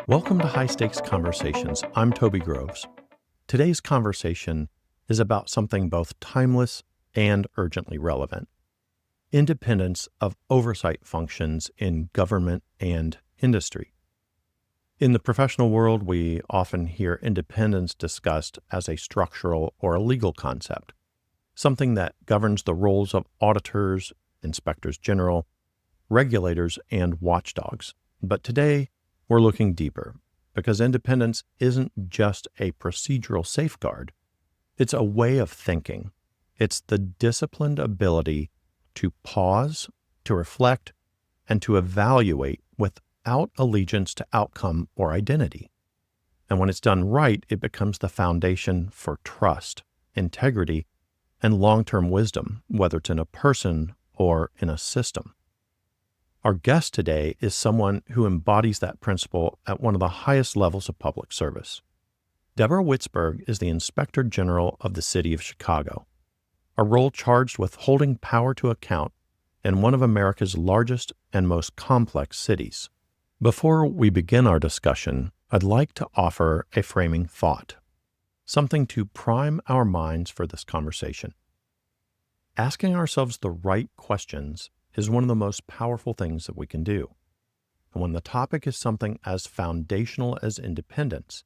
Welcome to High Stakes Conversations. I'm Toby Groves. Today's conversation is about something both timeless and urgently relevant: independence of oversight functions in government and industry. In the professional world, we often hear independence discussed as a structural or a legal concept, something that governs the roles of auditors, inspectors general, regulators, and watchdogs. But today, we're looking deeper, because independence isn't just a procedural safeguard. It's a way of thinking. It's the disciplined ability to pause, to reflect, and to evaluate without allegiance to outcome or identity. And when it's done right, it becomes the foundation for trust, integrity, and long-term wisdom, whether it's in a person or in a system. Our guest today is someone who embodies that principle at one of the highest levels of public service. Deborah Witzburg is the Inspector General of the City of Chicago, a role charged with holding power to account in one of America's largest and most complex cities. Before we begin our discussion, I'd like to offer a framing thought, something to prime our minds for this conversation. Asking ourselves the right questions is one of the most powerful things that we can do. And when the topic is something as foundational as independence,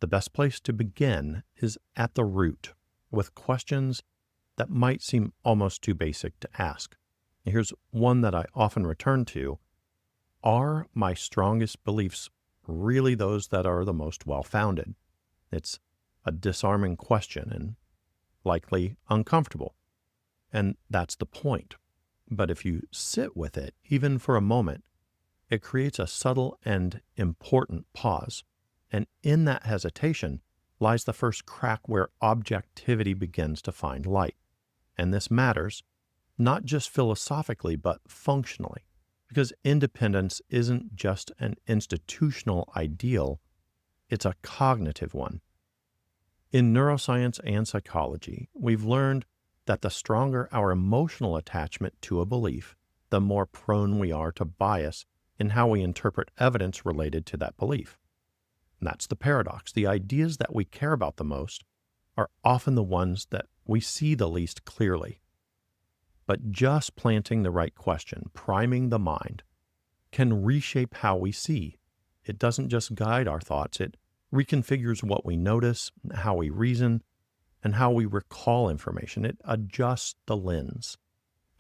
the best place to begin is at the root, with questions that might seem almost too basic to ask. Here's one that I often return to: are my strongest beliefs really those that are the most well-founded? It's a disarming question and likely uncomfortable. And that's the point. But if you sit with it, even for a moment, it creates a subtle and important pause. And in that hesitation lies the first crack where objectivity begins to find light. And this matters, not just philosophically, but functionally, because independence isn't just an institutional ideal, it's a cognitive one. In neuroscience and psychology, we've learned that the stronger our emotional attachment to a belief, the more prone we are to bias in how we interpret evidence related to that belief. And that's the paradox. The ideas that we care about the most are often the ones that we see the least clearly. But just planting the right question, priming the mind, can reshape how we see. It doesn't just guide our thoughts, it reconfigures what we notice, how we reason, and how we recall information. It adjusts the lens.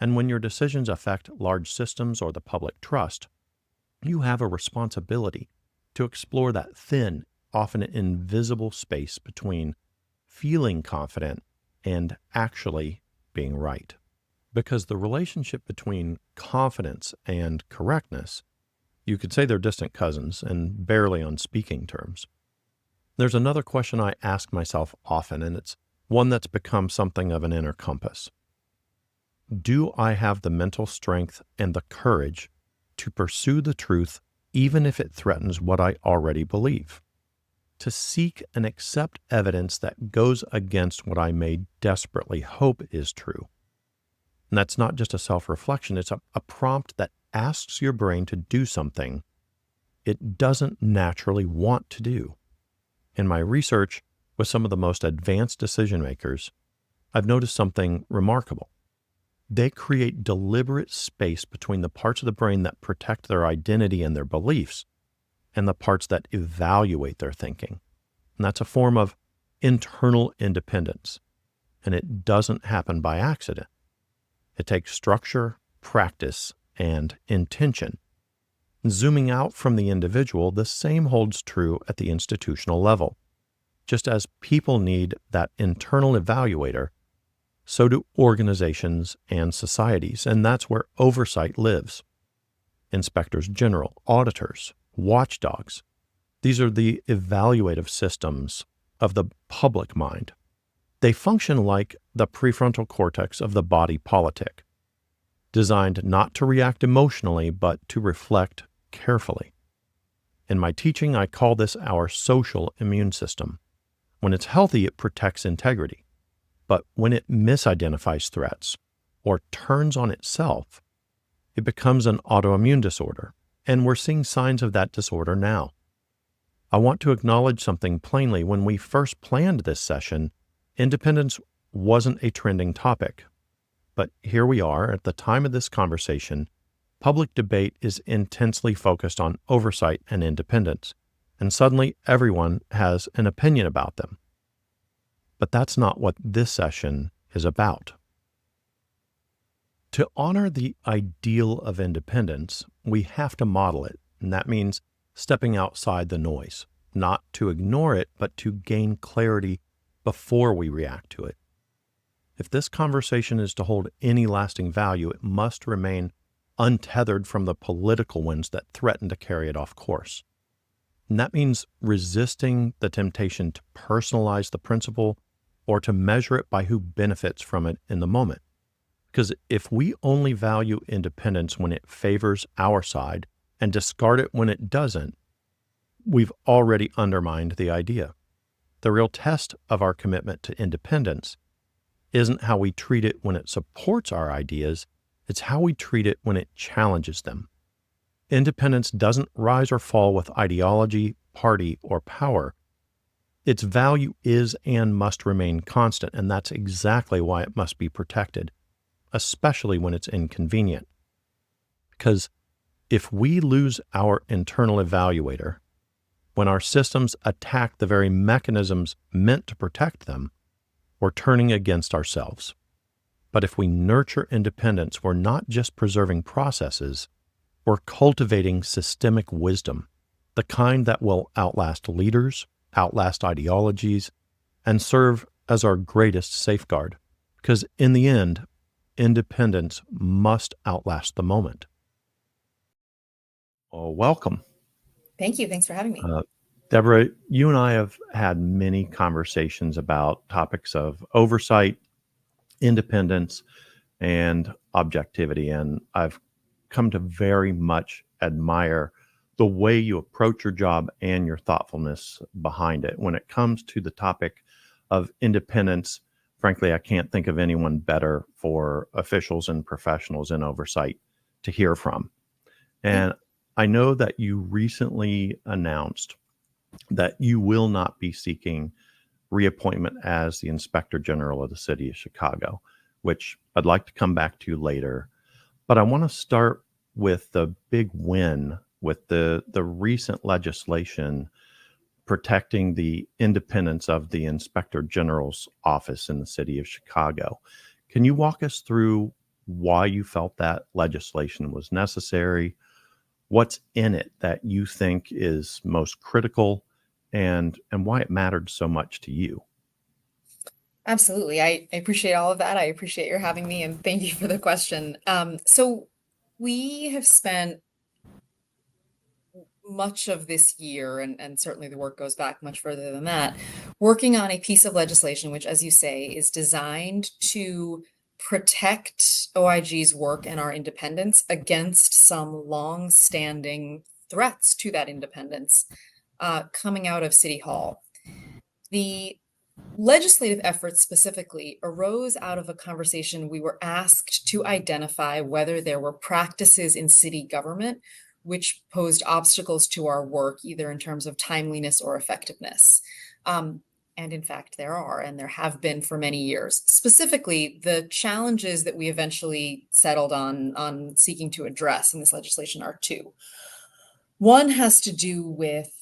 And when your decisions affect large systems or the public trust, you have a responsibility to explore that thin, often invisible space between feeling confident and actually being right. Because the relationship between confidence and correctness, you could say they're distant cousins and barely on speaking terms. There's another question I ask myself often, and it's one that's become something of an inner compass. Do I have the mental strength and the courage to pursue the truth even if it threatens what I already believe? To seek and accept evidence that goes against what I may desperately hope is true. And that's not just a self-reflection, it's a prompt that asks your brain to do something it doesn't naturally want to do. In my research with some of the most advanced decision makers, I've noticed something remarkable. They create deliberate space between the parts of the brain that protect their identity and their beliefs and the parts that evaluate their thinking. And that's a form of internal independence. And it doesn't happen by accident. It takes structure, practice, and intention. Zooming out from the individual, the same holds true at the institutional level. Just as people need that internal evaluator, so do organizations and societies, and that's where oversight lives. Inspectors general, auditors, watchdogs, these are the evaluative systems of the public mind. They function like the prefrontal cortex of the body politic, designed not to react emotionally, but to reflect carefully. In my teaching, I call this our social immune system. When it's healthy, it protects integrity. But when it misidentifies threats or turns on itself, it becomes an autoimmune disorder. And we're seeing signs of that disorder now. I want to acknowledge something plainly. When we first planned this session, independence wasn't a trending topic. But here we are at the time of this conversation. Public debate is intensely focused on oversight and independence, and suddenly everyone has an opinion about them. But that's not what this session is about. To honor the ideal of independence, we have to model it, and that means stepping outside the noise, not to ignore it, but to gain clarity before we react to it. If this conversation is to hold any lasting value, it must remain untethered from the political winds that threaten to carry it off course. And that means resisting the temptation to personalize the principle or to measure it by who benefits from it in the moment. Because if we only value independence when it favors our side and discard it when it doesn't, we've already undermined the idea. The real test of our commitment to independence isn't how we treat it when it supports our ideas, it's how we treat it when it challenges them. Independence doesn't rise or fall with ideology, party, or power. Its value is and must remain constant, and that's exactly why it must be protected, especially when it's inconvenient. Because if we lose our internal evaluator, when our systems attack the very mechanisms meant to protect them, we're turning against ourselves. But if we nurture independence, we're not just preserving processes, we're cultivating systemic wisdom, the kind that will outlast leaders, outlast ideologies, and serve as our greatest safeguard. Because in the end, independence must outlast the moment. Well, welcome. Thank you. Thanks for having me. Deborah, you and I have had many conversations about topics of oversight, independence, and objectivity, and I've come to very much admire the way you approach your job and your thoughtfulness behind it. When it comes to the topic of independence, frankly, I can't think of anyone better for officials and professionals in oversight to hear from. And I know that you recently announced that you will not be seeking reappointment as the Inspector General of the City of Chicago, which I'd like to come back to later. But I want to start with the big win with the recent legislation protecting the independence of the Inspector General's office in the City of Chicago. Can you walk us through why you felt that legislation was necessary? What's in it that you think is most critical, and why it mattered so much to you? Absolutely. I appreciate all of that. I appreciate your having me, and thank you for the question. So we have spent much of this year, and certainly the work goes back much further than that, working on a piece of legislation, which, as you say, is designed to protect OIG's work and our independence against some long-standing threats to that independence coming out of City Hall. The legislative efforts specifically arose out of a conversation we were asked to identify whether there were practices in city government which posed obstacles to our work, either in terms of timeliness or effectiveness. And in fact, there are, and there have been for many years. Specifically, the challenges that we eventually settled on seeking to address in this legislation are two. One has to do with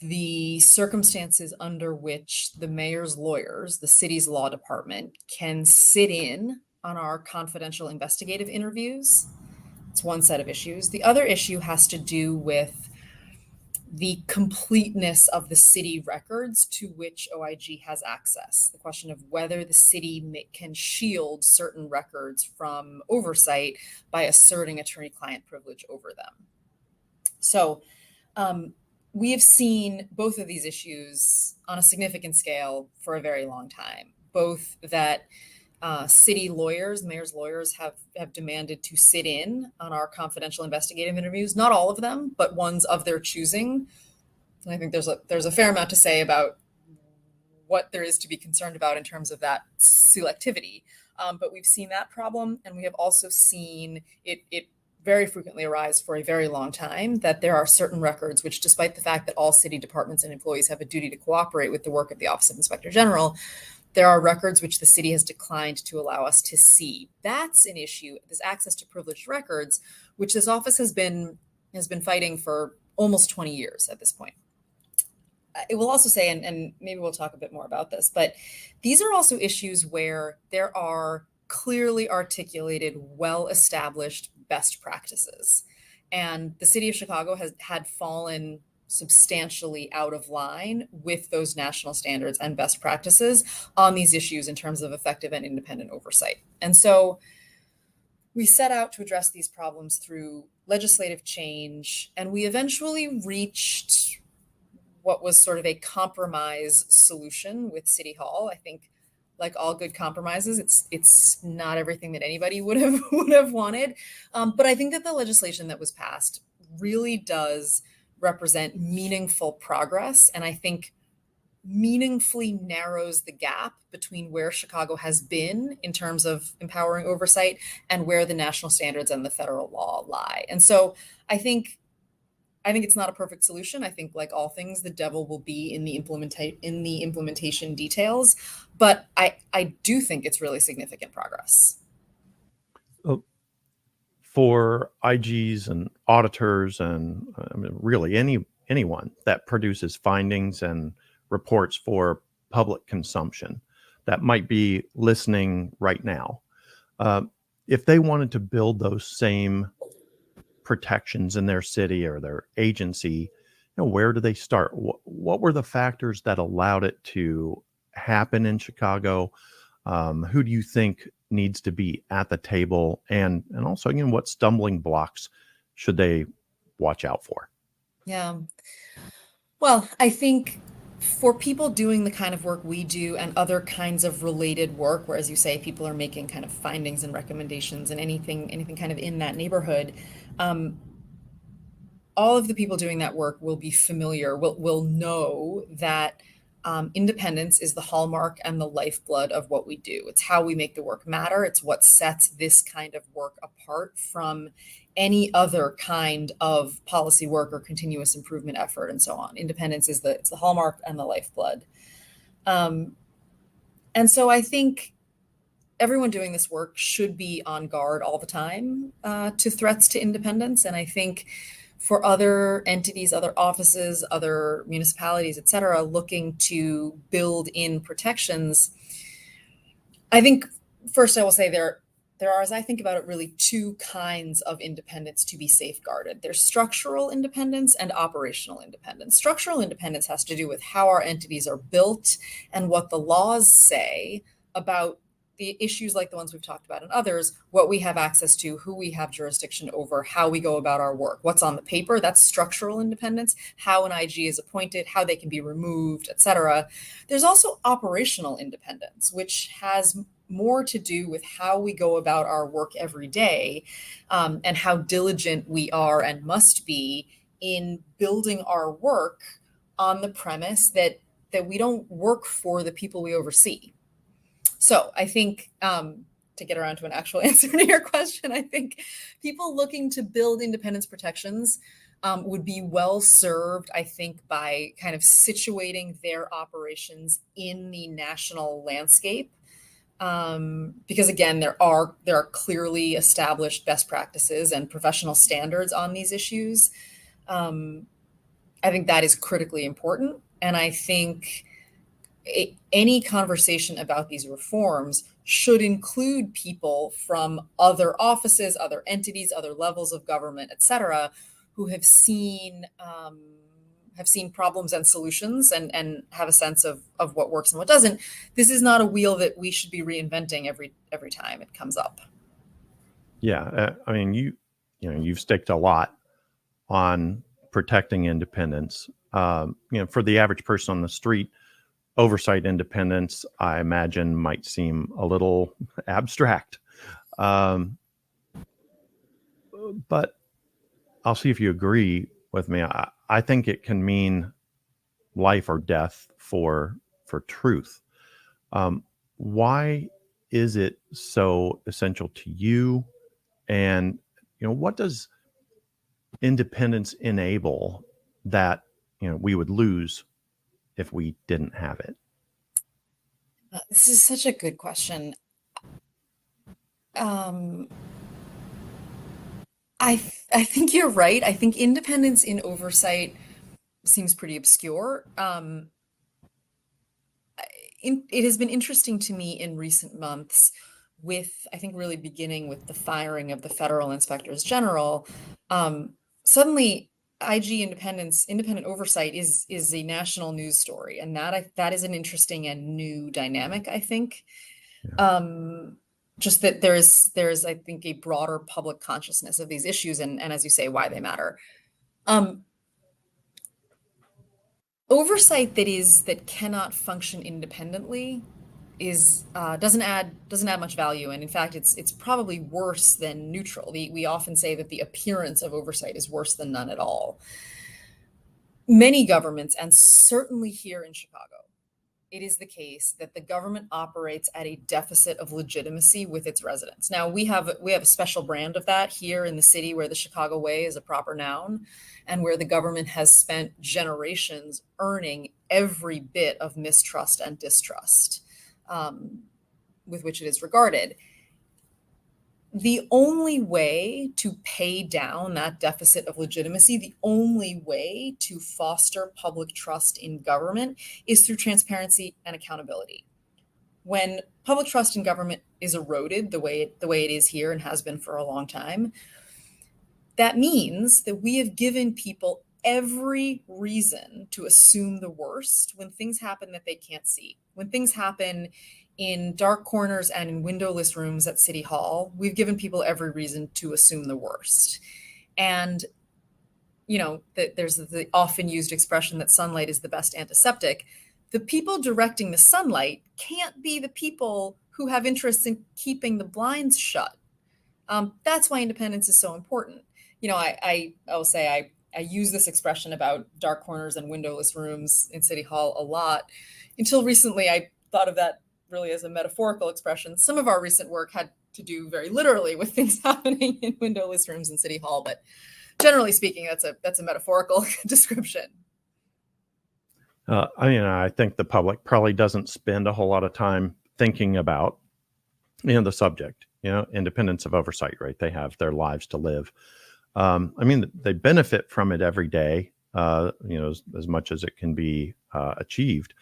the circumstances under which the mayor's lawyers, the city's law department, can sit in on our confidential investigative interviews. It's one set of issues. The other issue has to do with the completeness of the city records to which OIG has access. The question of whether the city can shield certain records from oversight by asserting attorney-client privilege over them. So, we have seen both of these issues on a significant scale for a very long time, both that city lawyers, mayor's lawyers have demanded to sit in on our confidential investigative interviews, not all of them, but ones of their choosing. And I think there's a fair amount to say about what there is to be concerned about in terms of that selectivity. But we've seen that problem, and we have also seen it very frequently arise for a very long time, that there are certain records which, despite the fact that all city departments and employees have a duty to cooperate with the work of the Office of Inspector General, there are records which the city has declined to allow us to see. That's an issue. This access to privileged records, which this office has been fighting for almost 20 years at this point. It will also say, and maybe we'll talk a bit more about this, but these are also issues where there are clearly articulated, well-established best practices. And the city of Chicago has had fallen substantially out of line with those national standards and best practices on these issues in terms of effective and independent oversight. And so we set out to address these problems through legislative change, and we eventually reached what was sort of a compromise solution with City Hall. I think, like all good compromises, it's not everything that anybody would have wanted, but I think that the legislation that was passed really does represent meaningful progress, and I think meaningfully narrows the gap between where Chicago has been in terms of empowering oversight and where the national standards and the federal law lie. And so I think it's not a perfect solution. I think, like all things, the devil will be in the implementation details, but I do think it's really significant progress. For IGs and auditors and really anyone that produces findings and reports for public consumption that might be listening right now, if they wanted to build those same protections in their city or their agency, where do they start? What were the factors that allowed it to happen in Chicago? Who do you think needs to be at the table, and also, what stumbling blocks should they watch out for? Yeah. Well, I think for people doing the kind of work we do and other kinds of related work, where, as you say, people are making kind of findings and recommendations and anything kind of in that neighborhood, all of the people doing that work will be familiar, will know that independence is the hallmark and the lifeblood of what we do. It's how we make the work matter. It's what sets this kind of work apart from any other kind of policy work or continuous improvement effort and so on. Independence is it's the hallmark and the lifeblood. And so I think everyone doing this work should be on guard all the time to threats to independence. And I think for other entities, other offices, other municipalities, et cetera, looking to build in protections, I think first I will say there are, as I think about it, really two kinds of independence to be safeguarded. There's structural independence and operational independence. Structural independence has to do with how our entities are built and what the laws say about the issues like the ones we've talked about and others, what we have access to, who we have jurisdiction over, how we go about our work, what's on the paper. That's structural independence, how an IG is appointed, how they can be removed, et cetera. There's also operational independence, which has more to do with how we go about our work every day, and how diligent we are and must be in building our work on the premise that we don't work for the people we oversee. So I think, to get around to an actual answer to your question, I think people looking to build independence protections would be well served, I think, by kind of situating their operations in the national landscape. Because again, there are clearly established best practices and professional standards on these issues. I think that is critically important. And I think any conversation about these reforms should include people from other offices, other entities, other levels of government, et cetera, who have seen problems and solutions and have a sense of what works and what doesn't. This is not a wheel that we should be reinventing every time it comes up. Yeah, I mean, you've staked a lot on protecting independence. For the average person on the street, oversight independence, I imagine, might seem a little abstract. But I'll see if you agree with me. I think it can mean life or death for truth. Why is it so essential to you? And what does independence enable that, we would lose if we didn't have it? This is such a good question. Um, I think you're right. I think independence in oversight seems pretty obscure. It has been interesting to me in recent months with, I think, really beginning with the firing of the federal inspectors general. Suddenly, IG independence, independent oversight is a national news story, and that is an interesting and new dynamic, I think. Yeah. Just that there's I think a broader public consciousness of these issues and as you say, why they matter. Um, Oversight that cannot function independently is doesn't add much value, and in fact it's probably worse than neutral. We often say that the appearance of oversight is worse than none at all. Many governments, and certainly here in Chicago, it is the case that the government operates at a deficit of legitimacy with its residents. Now we have a special brand of that here in the city, where the Chicago way is a proper noun, and where the government has spent generations earning every bit of mistrust and distrust with which it is regarded. The only way to pay down that deficit of legitimacy, the only way to foster public trust in government, is through transparency and accountability. When public trust in government is eroded the way it is here and has been for a long time, that means that we have given people every reason to assume the worst when things happen that they can't see. When things happen in dark corners and in windowless rooms at City Hall, we've given people every reason to assume the worst. And, there's the often used expression that sunlight is the best antiseptic. The people directing the sunlight can't be the people who have interests in keeping the blinds shut. That's why independence is so important. I will say I use this expression about dark corners and windowless rooms in City Hall a lot. Until recently, I thought of that really as a metaphorical expression. Some of our recent work had to do very literally with things happening in windowless rooms in City Hall, but generally speaking, that's a metaphorical description. I think the public probably doesn't spend a whole lot of time thinking about, the subject, independence of oversight, right? They have their lives to live. They benefit from it every day, as much as it can be achieved.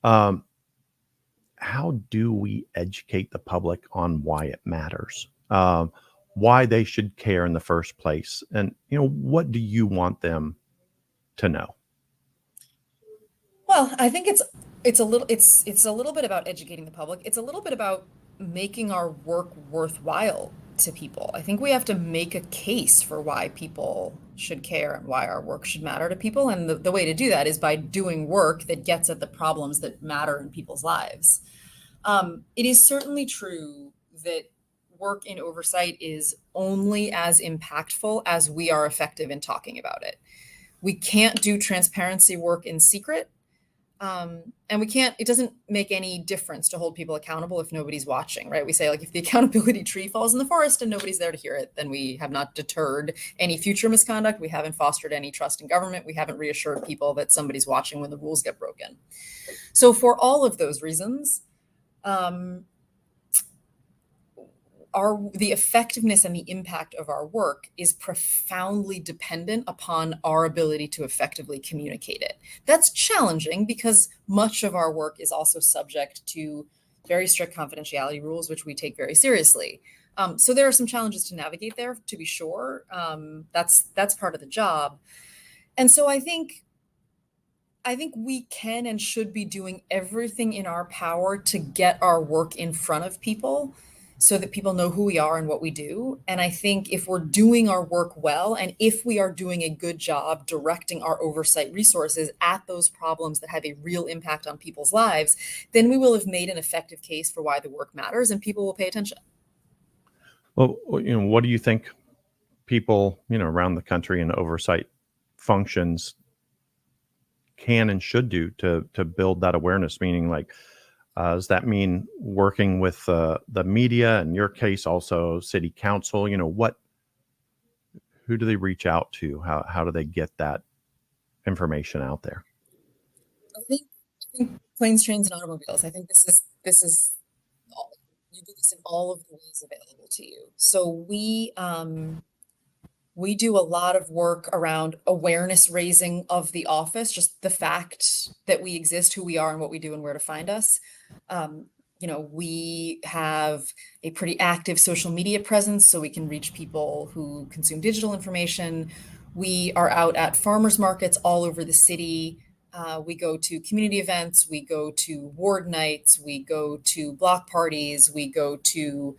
How do we educate the public on why it matters, why they should care in the first place? And, what do you want them to know? Well, I think it's a little bit about educating the public. It's a little bit about making our work worthwhile to people. I think we have to make a case for why people should care and why our work should matter to people. And the way to do that is by doing work that gets at the problems that matter in people's lives. It is certainly true that work in oversight is only as impactful as we are effective in talking about it. We can't do transparency work in secret. And it doesn't make any difference to hold people accountable if nobody's watching, right? We say, like, if the accountability tree falls in the forest and nobody's there to hear it, then we have not deterred any future misconduct. We haven't fostered any trust in government. We haven't reassured people that somebody's watching when the rules get broken. So for all of those reasons, the effectiveness and the impact of our work is profoundly dependent upon our ability to effectively communicate it. That's challenging because much of our work is also subject to very strict confidentiality rules, which we take very seriously. So there are some challenges to navigate there, to be sure. That's part of the job. And so I think we can and should be doing everything in our power to get our work in front of people so that people know who we are and what we do. And I think if we're doing our work well, and if we are doing a good job directing our oversight resources at those problems that have a real impact on people's lives, then we will have made an effective case for why the work matters and people will pay attention. Well, what do you think people, around the country in oversight functions can and should do to build that awareness? Meaning, like, does that mean working with the media, in your case, also city council? Who do they reach out to? How do they get that information out there? I think planes, trains, and automobiles. I think this is you do this in all of the ways available to you. So we do a lot of work around awareness raising of the office, just the fact that we exist, who we are, and what we do, and where to find us. Um, we have a pretty active social media presence, so we can reach people who consume digital information. We are out at farmers markets all over the city. We go to community events, we go to ward nights, we go to block parties, we go to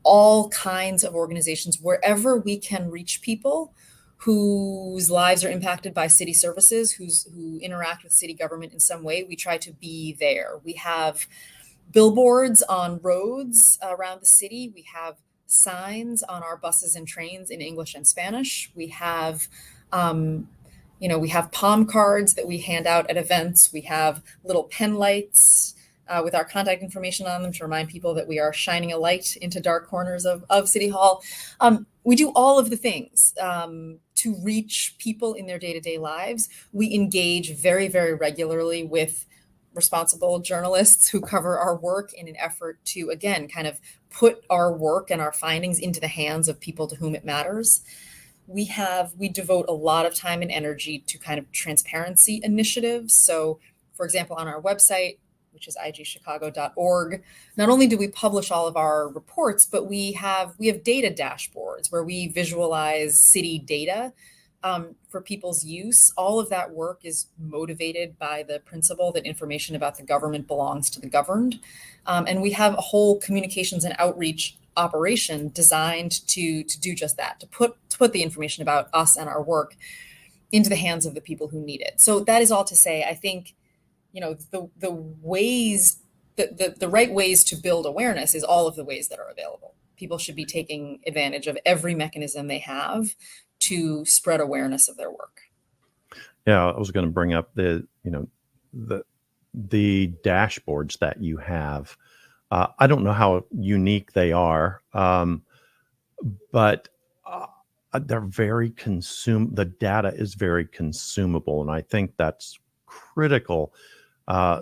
all kinds of organizations wherever we can reach people whose lives are impacted by city services, who interact with city government in some way. We try to be there. We have billboards on roads around the city. We have signs on our buses and trains in English and Spanish. Um, we have palm cards that we hand out at events. We have little pen lights with our contact information on them to remind people that we are shining a light into dark corners of City Hall. We do all of the things to reach people in their day-to-day lives. We engage very, very regularly with responsible journalists who cover our work in an effort to, again, kind of put our work and our findings into the hands of people to whom it matters. We devote a lot of time and energy to kind of transparency initiatives. So, for example, on our website, which is igchicago.org, not only do we publish all of our reports, but we have data dashboards where we visualize city data for people's use. All of that work is motivated by the principle that information about the government belongs to the governed. And we have a whole communications and outreach operation designed to do just that, to put the information about us and our work into the hands of the people who need it. So that is all to say, I think, the ways the right ways to build awareness is all of the ways that are available. People should be taking advantage of every mechanism they have to spread awareness of their work. Yeah, I was going to bring up the dashboards that you have. I don't know how unique they are, but they're very the data is very consumable, and I think that's critical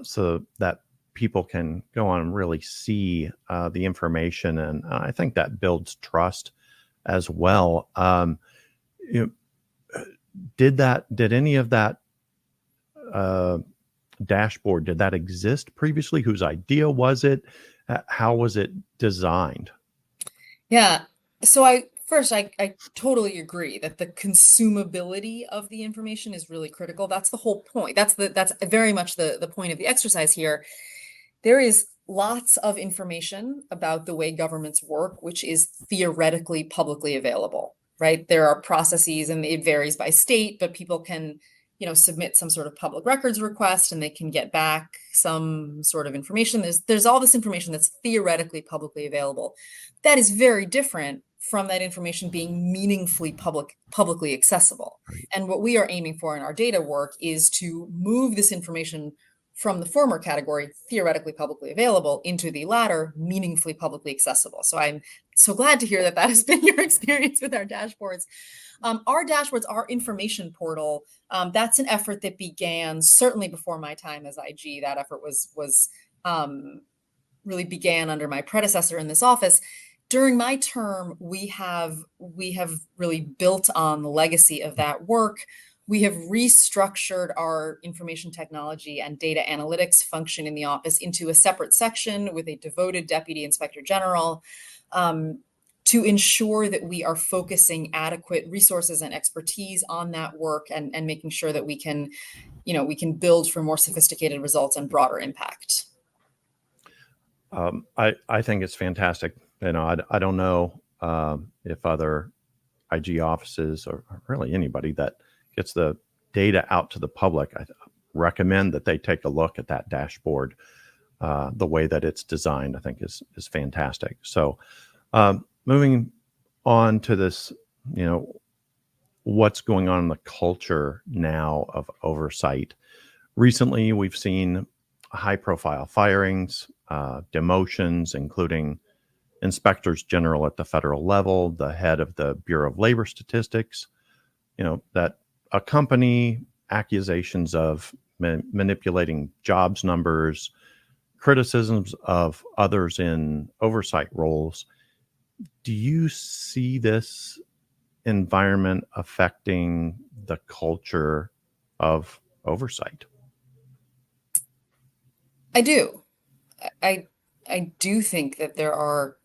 so that people can go on and really see the information, and I think that builds trust as well. Did any of that dashboard, did that exist previously? Whose idea was it? How was it designed? Yeah. So I totally agree that the consumability of the information is really critical. That's the whole point. That's very much the point of the exercise here. There is lots of information about the way governments work, which is theoretically publicly available, right? There are processes and it varies by state, but people can, submit some sort of public records request and they can get back some sort of information. There's all this information that's theoretically publicly available. That is very different from that information being meaningfully publicly accessible. Right. And what we are aiming for in our data work is to move this information from the former category, theoretically publicly available, into the latter, meaningfully publicly accessible. So I'm so glad to hear that has been your experience with our dashboards. Our dashboards, our information portal, that's an effort that began certainly before my time as IG. That effort was really began under my predecessor in this office. During my term, we have really built on the legacy of that work. We have restructured our information technology and data analytics function in the office into a separate section with a devoted deputy inspector general to ensure that we are focusing adequate resources and expertise on that work and making sure that we can build for more sophisticated results and broader impact. I think it's fantastic. I don't know if other IG offices or really anybody that gets the data out to the public, I recommend that they take a look at that dashboard. The way that it's designed, I think, is fantastic. So moving on to this, what's going on in the culture now of oversight. Recently, we've seen high-profile firings, demotions, including inspectors general at the federal level, the head of the Bureau of Labor Statistics, that accompany accusations of manipulating jobs numbers, criticisms of others in oversight roles. Do you see this environment affecting the culture of oversight? I do. I I do think that there are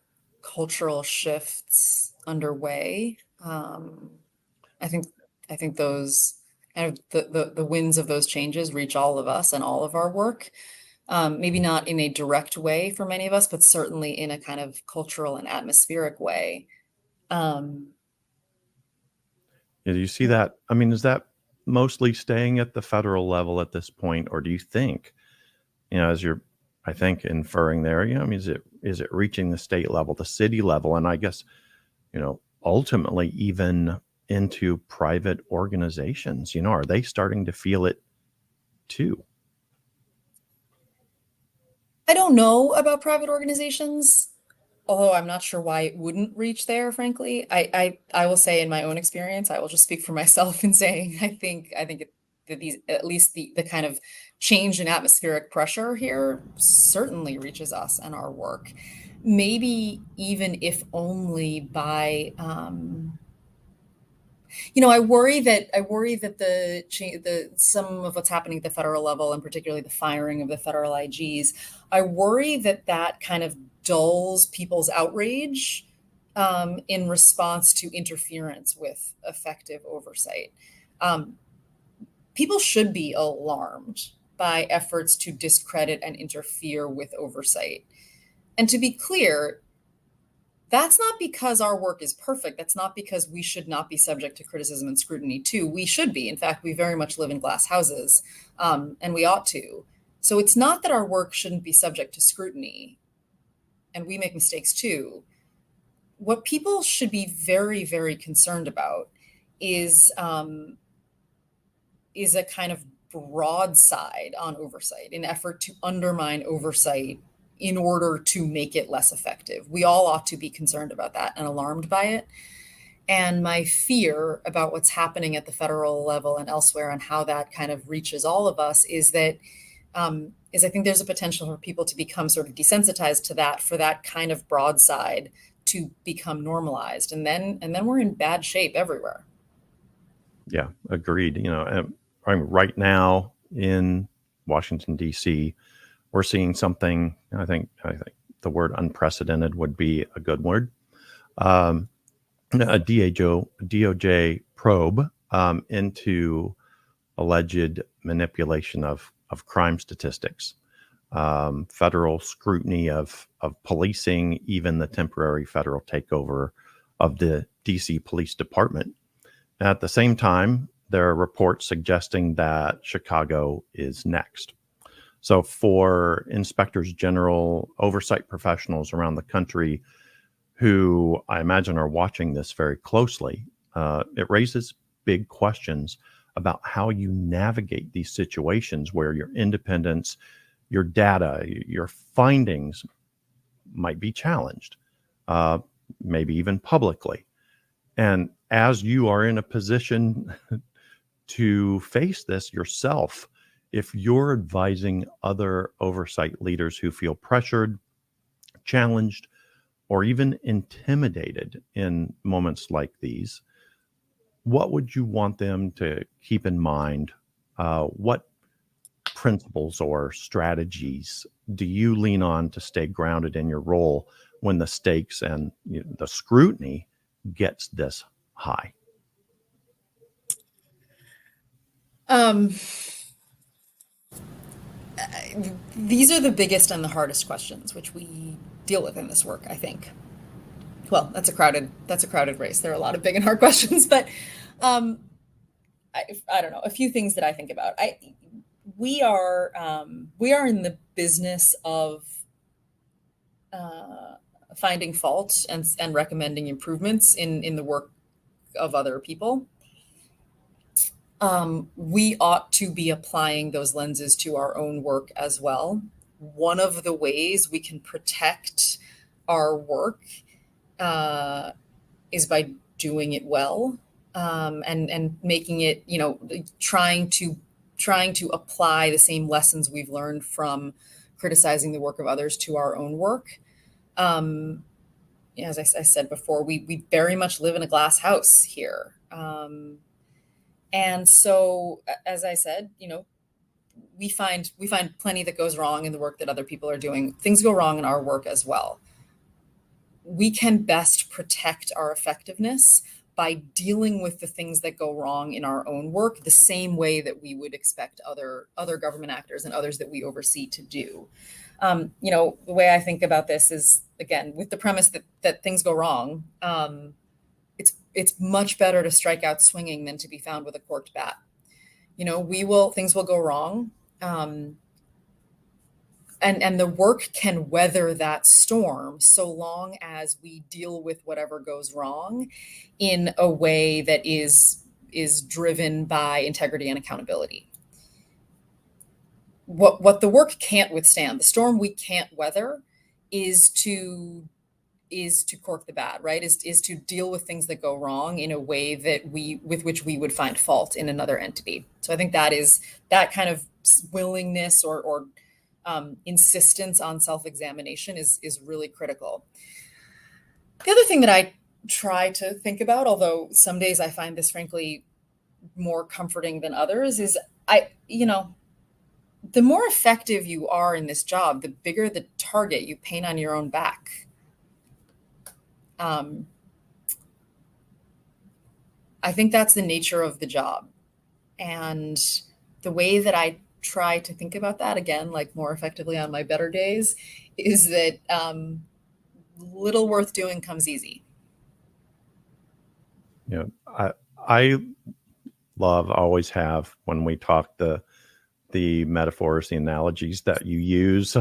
cultural shifts underway. I think I think those kind of the winds of those changes reach all of us and all of our work. Maybe not in a direct way for many of us, but certainly in a kind of cultural and atmospheric way. Um, Do you see that? I mean, is that mostly staying at the federal level at this point, or do you think, as you're, I think, inferring there, I mean, is it reaching the state level, the city level, and I guess, ultimately even into private organizations? Are they starting to feel it too? I don't know about private organizations, although I'm not sure why it wouldn't reach there, frankly. I will say in my own experience, I will just speak for myself in saying that these, at least the kind of change in atmospheric pressure here certainly reaches us and our work. Maybe even if only by I worry that the some of what's happening at the federal level, and particularly the firing of the federal IGs, I worry that that kind of dulls people's outrage in response to interference with effective oversight. Um, People should be alarmed by efforts to discredit and interfere with oversight. And to be clear, that's not because our work is perfect. That's not because we should not be subject to criticism and scrutiny too. We should be. In fact, we very much live in glass houses, and we ought to. So it's not that our work shouldn't be subject to scrutiny, and we make mistakes too. What people should be very, very concerned about is is a kind of broadside on oversight, an effort to undermine oversight in order to make it less effective. We all ought to be concerned about that and alarmed by it. And my fear about what's happening at the federal level and elsewhere and how that kind of reaches all of us is that I think there's a potential for people to become sort of desensitized to that, for that kind of broadside to become normalized, and then we're in bad shape everywhere. Yeah, agreed. I mean, right now in Washington D.C., we're seeing something. I think the word unprecedented would be a good word. Um, a DOJ probe into alleged manipulation of crime statistics, federal scrutiny of policing, even the temporary federal takeover of the DC Police Department. At the same time, there are reports suggesting that Chicago is next. So, for inspectors general, oversight professionals around the country who I imagine are watching this very closely, it raises big questions about how you navigate these situations where your independence, your data, your findings might be challenged, uh, maybe even publicly. And as you are in a position to face this yourself, if you're advising other oversight leaders who feel pressured, challenged, or even intimidated in moments like these, what would you want them to keep in mind? What principles or strategies do you lean on to stay grounded in your role when the stakes and the scrutiny gets this high? Um, these are the biggest and the hardest questions which we deal with in this work, I think. Well, that's a crowded race. There are a lot of big and hard questions, but um, I don't know, a few things that I think about. We are in the business of uh, finding fault and recommending improvements in the work of other people. We ought to be applying those lenses to our own work as well. One of the ways we can protect our work is by doing it well, and making it, trying to apply the same lessons we've learned from criticizing the work of others to our own work. Um, as I said before, we very much live in a glass house here. And so, as I said, we find plenty that goes wrong in the work that other people are doing. Things go wrong in our work as well. We can best protect our effectiveness by dealing with the things that go wrong in our own work the same way that we would expect other government actors and others that we oversee to do. The way I think about this is, again, with the premise that things go wrong. It's much better to strike out swinging than to be found with a corked bat. Things will go wrong. And the work can weather that storm so long as we deal with whatever goes wrong in a way that is driven by integrity and accountability. What the work can't withstand, the storm we can't weather, is to cork the bat, right? Is to deal with things that go wrong in a way with which we would find fault in another entity. So I think that kind of willingness or insistence on self-examination is really critical. The other thing that I try to think about, although some days I find this frankly more comforting than others, is the more effective you are in this job, the bigger the target you paint on your own back. I think that's the nature of the job. And the way that I try to think about that, again, like more effectively on my better days, is that little worth doing comes easy. I love, always have, when we talk, the metaphors, the analogies that you use.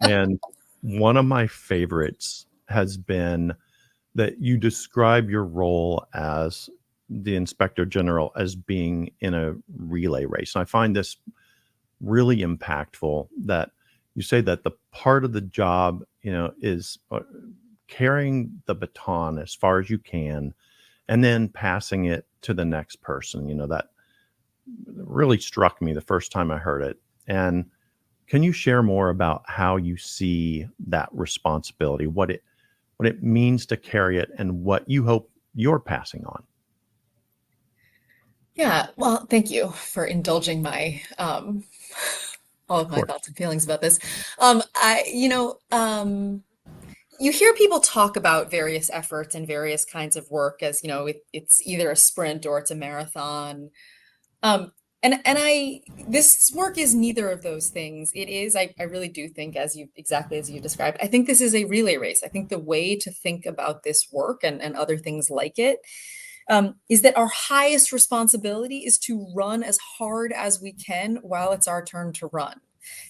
And one of my favorites has been that you describe your role as the inspector general as being in a relay race. And I find this really impactful, that you say that the part of the job, is carrying the baton as far as you can and then passing it to the next person. That really struck me the first time I heard it. And can you share more about how you see that responsibility, what it means to carry it, and what you hope you're passing on? Yeah, well, thank you for indulging my all of Of my course. thoughts and feelings about this. You hear people talk about various efforts and various kinds of work as, it's either a sprint or it's a marathon. And this work is neither of those things. It is, I really do think, exactly as you described, I think this is a relay race. I think the way to think about this work and other things like it, is that our highest responsibility is to run as hard as we can while it's our turn to run.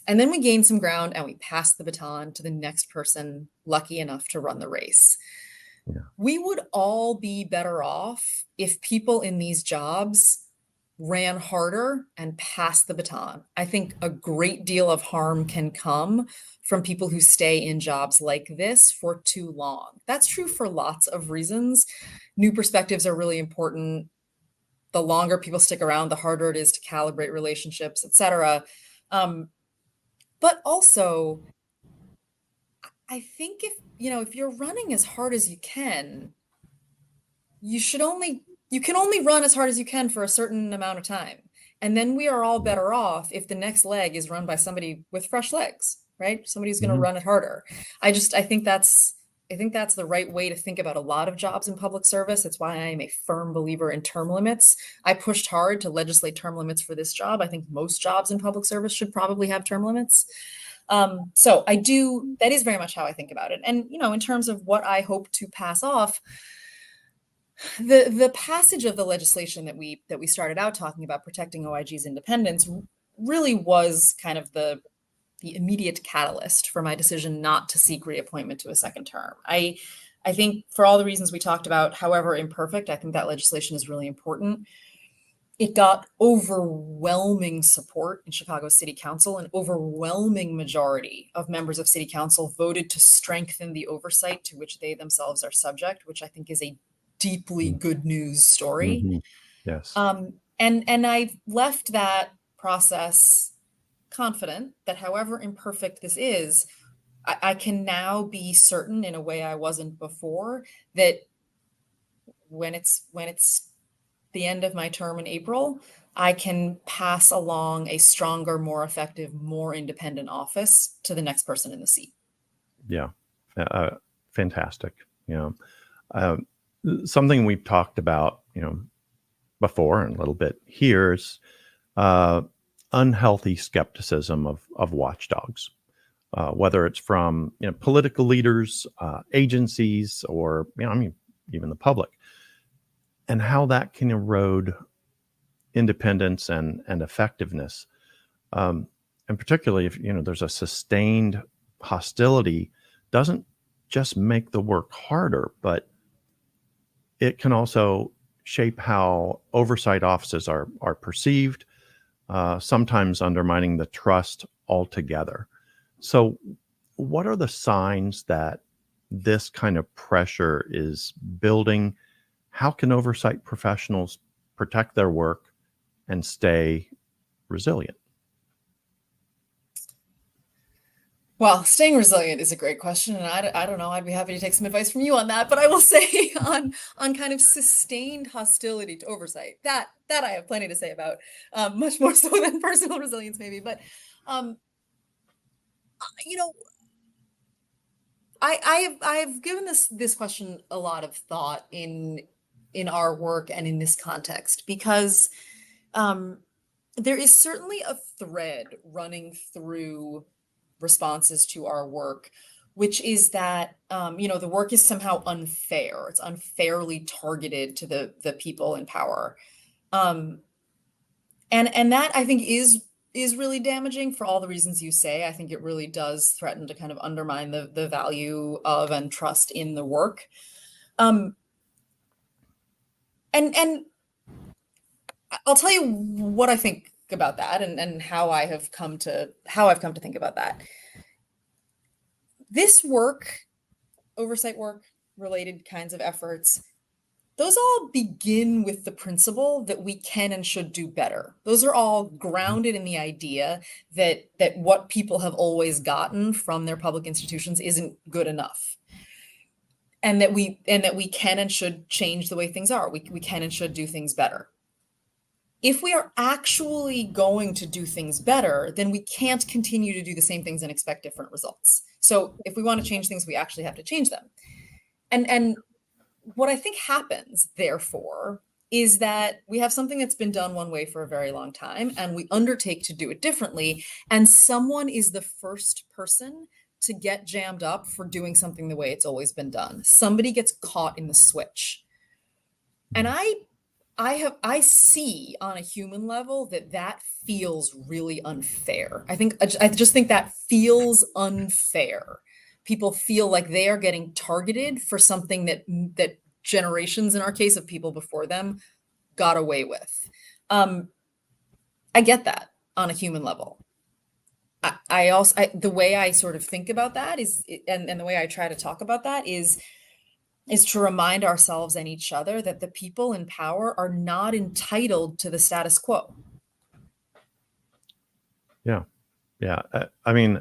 And then we gain some ground and we pass the baton to the next person lucky enough to run the race. Yeah. We would all be better off if people in these jobs ran harder and passed the baton. I think a great deal of harm can come from people who stay in jobs like this for too long. That's true for lots of reasons. New perspectives are really important. The longer people stick around, the harder it is to calibrate relationships, etc. But also, I think if you're running as hard as you can, you can only run as hard as you can for a certain amount of time. And then we are all better off if the next leg is run by somebody with fresh legs, right? Somebody who's going to run it harder. I think that's the right way to think about a lot of jobs in public service. It's why I am a firm believer in term limits. I pushed hard to legislate term limits for this job. I think most jobs in public service should probably have term limits. So that is very much how I think about it. And, in terms of what I hope to pass off, the passage of the legislation that we started out talking about, protecting OIG's independence, really was kind of the immediate catalyst for my decision not to seek reappointment to a second term. I think, for all the reasons we talked about, however imperfect, I think that legislation is really important. it got overwhelming support in Chicago City Council. An overwhelming majority of members of City Council voted to strengthen the oversight to which they themselves are subject, which I think is a deeply good news story. Mm-hmm. Yes. And I've left that process confident that however imperfect this is, I can now be certain in a way I wasn't before that when it's the end of my term in April, I can pass along a stronger, more effective, more independent office to the next person in the seat. Yeah. Fantastic. You know, uh, something we've talked about, before and a little bit here is uh, unhealthy skepticism of watchdogs, whether it's from political leaders, agencies, or even the public, and how that can erode independence and effectiveness. And particularly if there's a sustained hostility, doesn't just make the work harder, but it can also shape how oversight offices are perceived, sometimes undermining the trust altogether. So, what are the signs that this kind of pressure is building? How can oversight professionals protect their work and stay resilient? Well, staying resilient is a great question, and I don't know. I'd be happy to take some advice from you on that. But I will say on kind of sustained hostility to oversight, that I have plenty to say about, much more so than personal resilience, maybe. But um, you know, I've given this question a lot of thought in our work and in this context because um, there is certainly a thread running through responses to our work, which is that the work is somehow unfair. It's unfairly targeted to the people in power, um, and that I think is really damaging for all the reasons you say. I think it really does threaten to kind of undermine the value of and trust in the work. Um, and I'll tell you what I think about that and how I've come to think about that. This work, oversight work, related kinds of efforts, those all begin with the principle that we can and should do better. Those are all grounded in the idea that what people have always gotten from their public institutions isn't good enough. And that we can and should change the way things are. We can and should do things better. If we are actually going to do things better, then we can't continue to do the same things and expect different results. So if we want to change things, we actually have to change them. And what I think happens, therefore, is that we have something that's been done one way for a very long time, and we undertake to do it differently. And someone is the first person to get jammed up for doing something the way it's always been done. Somebody gets caught in the switch. And I see on a human level that feels really unfair. I just think that feels unfair. People feel like they are getting targeted for something that generations, in our case, of people before them got away with. I get that on a human level. I also the way I sort of think about that is, and the way I try to talk about that is to remind ourselves and each other that the people in power are not entitled to the status quo. Yeah. Yeah. I mean,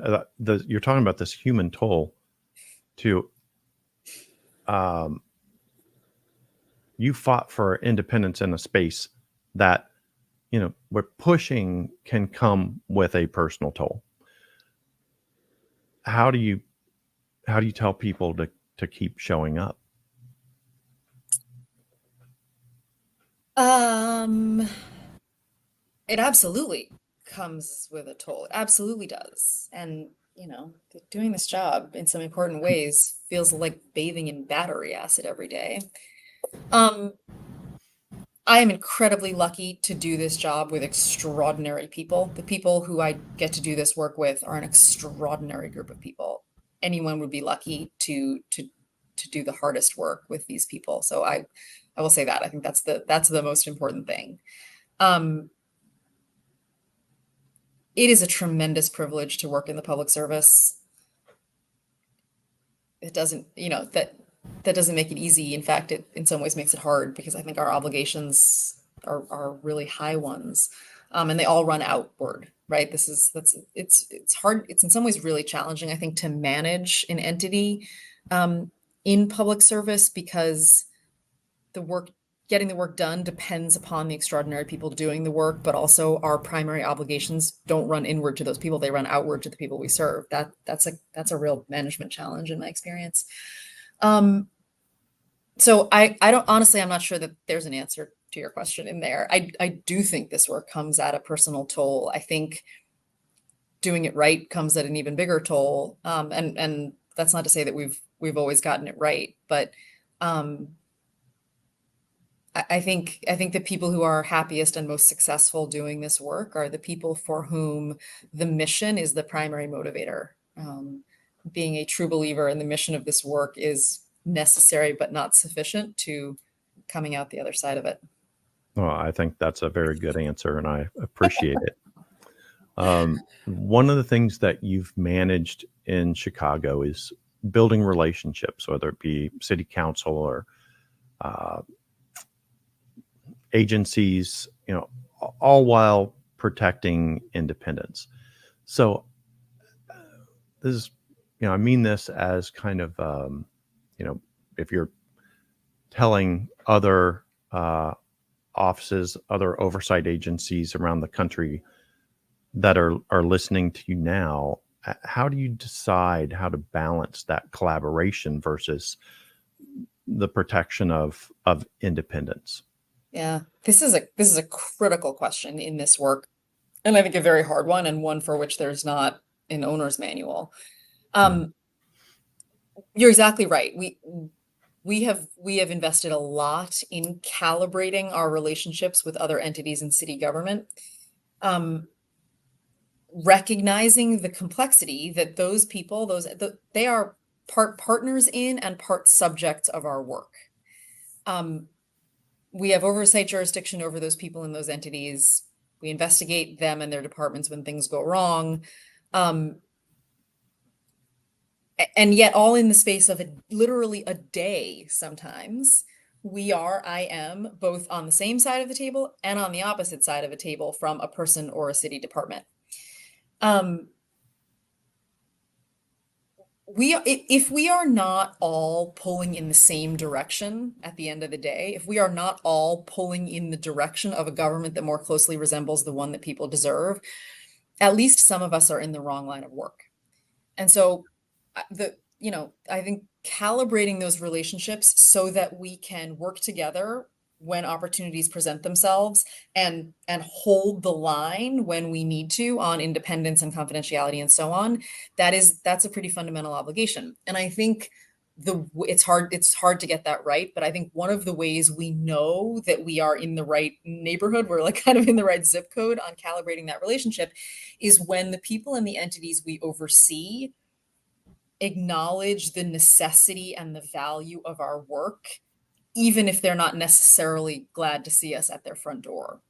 you're talking about this human toll to, you fought for independence in a space that, where pushing can come with a personal toll. How do you tell people to keep showing up? It absolutely comes with a toll. It absolutely does. And, doing this job in some important ways feels like bathing in battery acid every day. I am incredibly lucky to do this job with extraordinary people. The people who I get to do this work with are an extraordinary group of people. Anyone would be lucky to do the hardest work with these people. So I will say that. I think that's the most important thing. Um, it is a tremendous privilege to work in the public service. It doesn't, that doesn't make it easy. In fact, it in some ways makes it hard because I think our obligations are really high ones. And they all run outward, right? It's hard. It's in some ways really challenging, I think, to manage an entity in public service because the work getting the work done depends upon the extraordinary people doing the work, but also our primary obligations don't run inward to those people, they run outward to the people we serve. That's a real management challenge in my experience. So I don't, honestly, I'm not sure that there's an answer to your question in there. I do think this work comes at a personal toll. I think doing it right comes at an even bigger toll. And that's not to say that we've always gotten it right, but I think the people who are happiest and most successful doing this work are the people for whom the mission is the primary motivator. Being a true believer in the mission of this work is necessary but not sufficient to coming out the other side of it. Well, I think that's a very good answer, and I appreciate it. One of the things that you've managed in Chicago is building relationships, whether it be city council or agencies, all while protecting independence. So this is, I mean this as kind of, if you're telling other offices, other oversight agencies around the country that are listening to you now, how do you decide how to balance that collaboration versus the protection of independence? Yeah, this is a critical question in this work, and I think a very hard one, and one for which there's not an owner's manual. You're exactly right. We have invested a lot in calibrating our relationships with other entities in city government, recognizing the complexity that those people, they are part partners in and part subjects of our work. We have oversight jurisdiction over those people and those entities. We investigate them and their departments when things go wrong. And yet all in the space of literally a day, sometimes I am both on the same side of the table and on the opposite side of a table from a person or a city department. If we are not all pulling in the same direction at the end of the day, if we are not all pulling in the direction of a government that more closely resembles the one that people deserve, at least some of us are in the wrong line of work. And so I think calibrating those relationships so that we can work together when opportunities present themselves and hold the line when we need to on independence and confidentiality and so on, that's a pretty fundamental obligation. And I think it's hard to get that right, but I think one of the ways we know that we are in the right neighborhood, we're like kind of in the right zip code on calibrating that relationship, is when the people and the entities we oversee acknowledge the necessity and the value of our work, even if they're not necessarily glad to see us at their front door.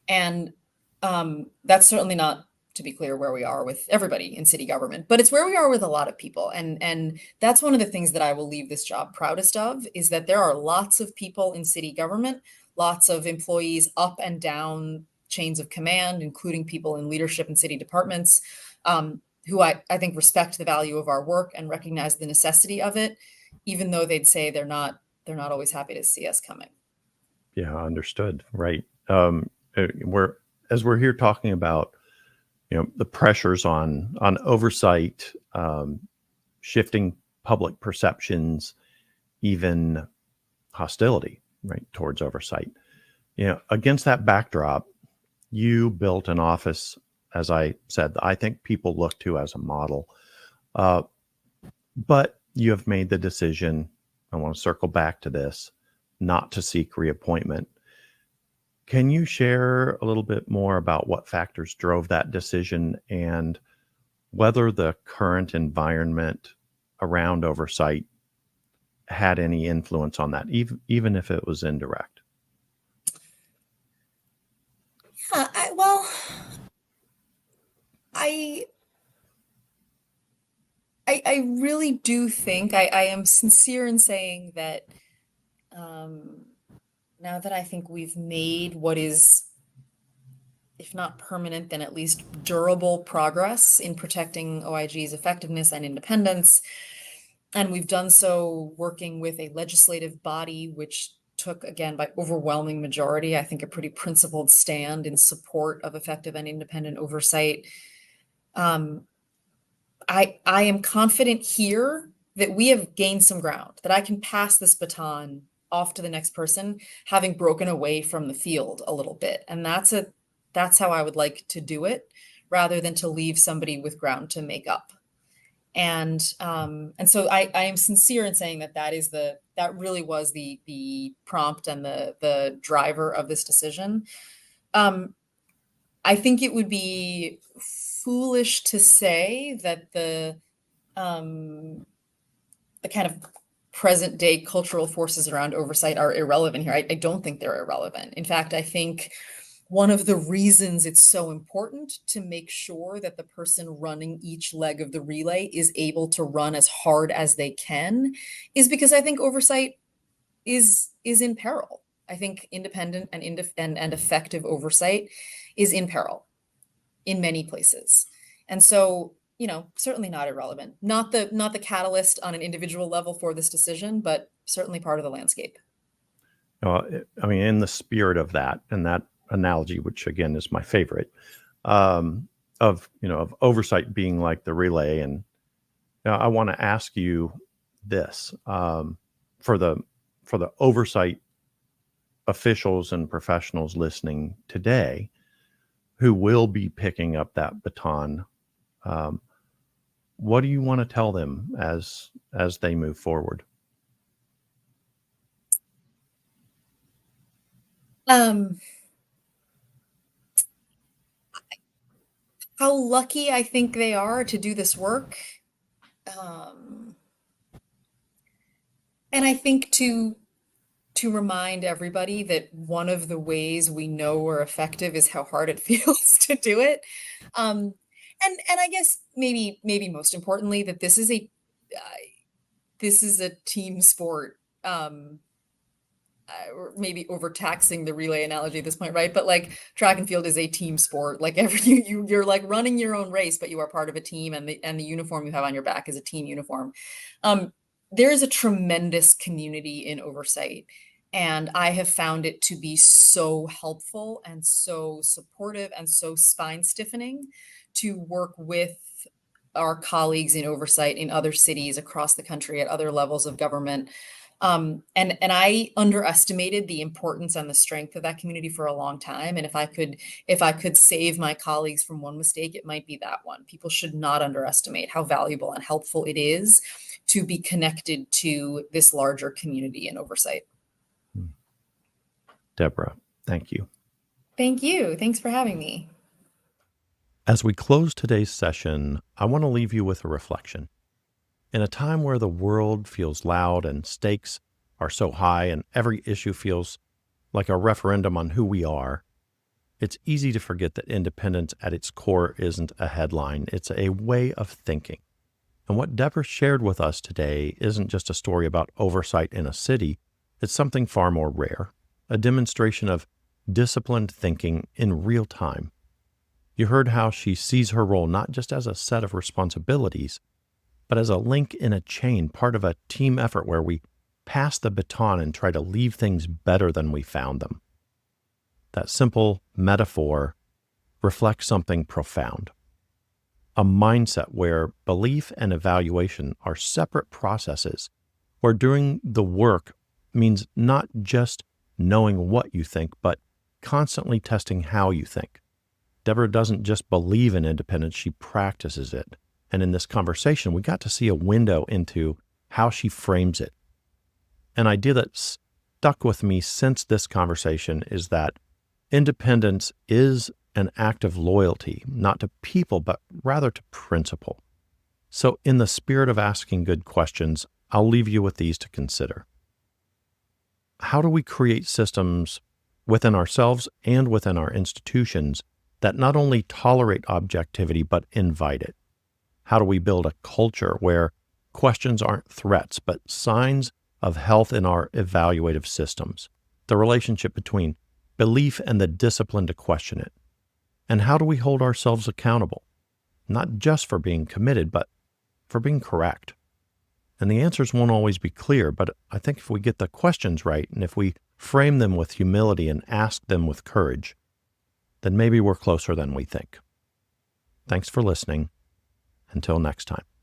And that's certainly not, to be clear, where we are with everybody in city government, but it's where we are with a lot of people. And that's one of the things that I will leave this job proudest of, is that there are lots of people in city government, lots of employees up and down chains of command, including people in leadership and city departments, who I think respect the value of our work and recognize the necessity of it, even though they'd say they're not always happy to see us coming. Yeah, understood. Right. We're here talking about, the pressures on oversight, shifting public perceptions, even hostility, right, towards oversight. Against that backdrop, you built an office, as I said, I think people look to as a model. But you have made the decision, I want to circle back to this, not to seek reappointment. Can you share a little bit more about what factors drove that decision and whether the current environment around oversight had any influence on that, even if it was indirect? I really do think I am sincere in saying that now that I think we've made what is, if not permanent, then at least durable progress in protecting OIG's effectiveness and independence. And we've done so working with a legislative body, which took, again, by overwhelming majority, I think, a pretty principled stand in support of effective and independent oversight. I am confident here that we have gained some ground, that I can pass this baton off to the next person, having broken away from the field a little bit. And that's how I would like to do it, rather than to leave somebody with ground to make up. And so I am sincere in saying that really was the prompt and the driver of this decision. I think it would be foolish to say that the kind of present day cultural forces around oversight are irrelevant here. I don't think they're irrelevant. In fact, I think one of the reasons it's so important to make sure that the person running each leg of the relay is able to run as hard as they can is because I think oversight is in peril. I think independent and effective oversight is in peril in many places. And so, certainly not irrelevant, not the catalyst on an individual level for this decision, but certainly part of the landscape. I mean, in the spirit of that, and that analogy, which again is my favorite, of oversight being like the relay, and I want to ask you this, for the oversight officials and professionals listening today who will be picking up that baton, what do you want to tell them as they move forward? How lucky I think they are to do this work. And I think to remind everybody that one of the ways we know we're effective is how hard it feels to do it. And I guess maybe most importantly, that this is a team sport. Maybe overtaxing the relay analogy at this point, right? But like track and field is a team sport. Like you're like running your own race, but you are part of a team, and the uniform you have on your back is a team uniform. There is a tremendous community in oversight, and I have found it to be so helpful and so supportive and so spine stiffening to work with our colleagues in oversight in other cities across the country at other levels of government. And I underestimated the importance and the strength of that community for a long time. And if I could save my colleagues from one mistake, it might be that one. People should not underestimate how valuable and helpful it is to be connected to this larger community in oversight. Deborah, thank you. Thank you. Thanks for having me. As we close today's session, I want to leave you with a reflection. In a time where the world feels loud and stakes are so high and every issue feels like a referendum on who we are, it's easy to forget that independence at its core isn't a headline, it's a way of thinking. And what Deborah shared with us today isn't just a story about oversight in a city, it's something far more rare, a demonstration of disciplined thinking in real time. You heard how she sees her role not just as a set of responsibilities, but as a link in a chain, part of a team effort where we pass the baton and try to leave things better than we found them. That simple metaphor reflects something profound. A mindset where belief and evaluation are separate processes, where doing the work means not just knowing what you think, but constantly testing how you think. Deborah doesn't just believe in independence, she practices it. And in this conversation, we got to see a window into how she frames it. An idea that stuck with me since this conversation is that independence is an act of loyalty, not to people, but rather to principle. So in the spirit of asking good questions, I'll leave you with these to consider. How do we create systems within ourselves and within our institutions that not only tolerate objectivity but invite it? How do we build a culture where questions aren't threats but signs of health in our evaluative systems? The relationship between belief and the discipline to question it. And how do we hold ourselves accountable? Not just for being committed, but for being correct. And the answers won't always be clear, but I think if we get the questions right and if we frame them with humility and ask them with courage, then maybe we're closer than we think. Thanks for listening. Until next time.